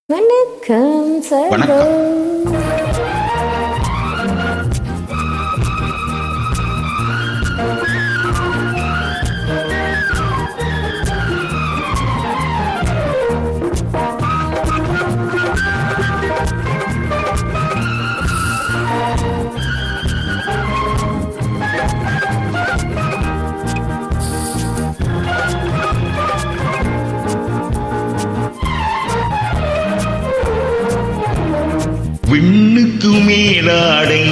வணக்கம் சார். விண்ணுக்கு மேலாடை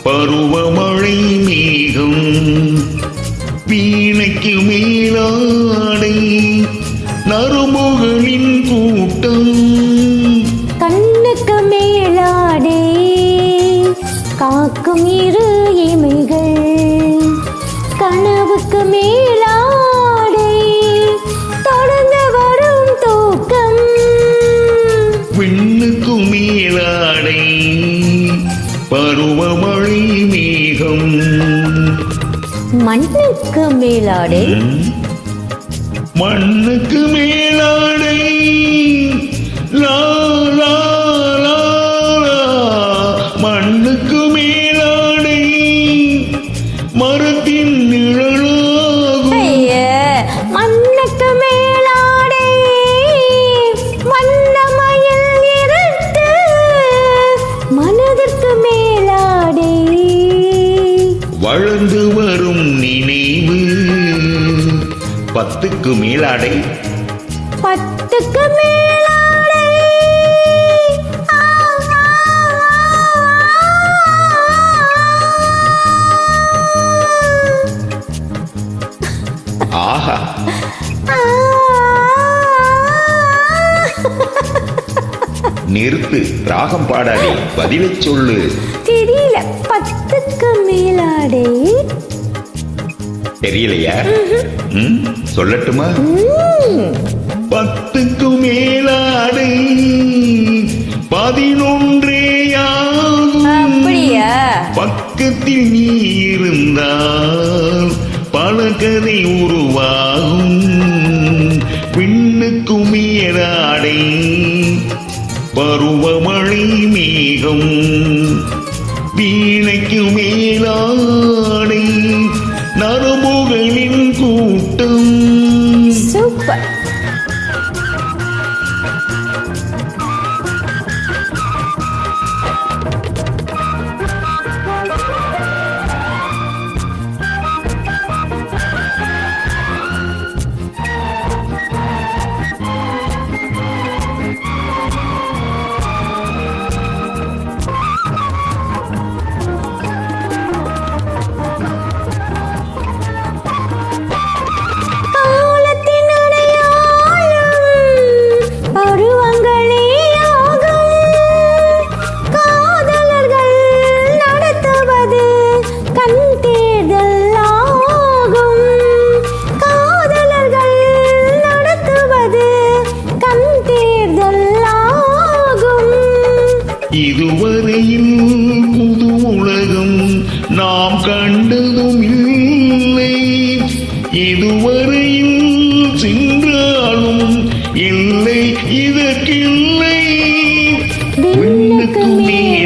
பருவமழை மேகம், வீணைக்கு மேலாடை நறுமுகளின் கூட்டம், கண்ணுக்கு மேலாடை காக்கும் இரு இமைகள், கனவுக்கு மேலாடை தொடர்ந்து வரும் தூக்கம். விண்ணுக்கு மேலாடை பருவமழை மேகம், மண்ணுக்கு மேலாடை மண்ணுக்கு மேலாடை லா லா லா லா. மண்ணுக்கு மேலாடை மரத்தின் நிழலாகும். மண்ணுக்கு மேலாடை வண்ணமயில் இருட்டு, மனதிற்கு மேலாடை வளர்ந்து வரும் நினைவு. பத்துக்கு மேலாடை பத்துக்கு மேலாடை. ஆஹா, நிறுத்து, ராகம் பாடாதே, பதிலை சொல்லு. தெரியல. பத்துக்கு மேலாடை தெரியலையா? சொல்லட்டுமா? பத்துக்கு மேலாடை 11 அப்படியா? பக்கத்தில் நீ இருந்தால் பல கதை உருவாகும். விண்ணுக்கு மேலாடை பருவமழை மேகம், வீணைக்கு மேலாடை நரம்புகளின் கூட்டம். சூப்பர். இதுவரையில் புது உலகம் நாம் கண்டதும் இல்லை. இதுவரையில் சென்றாலும் இல்லை இதற்கில்லை. விண்ணுக்கு மேல்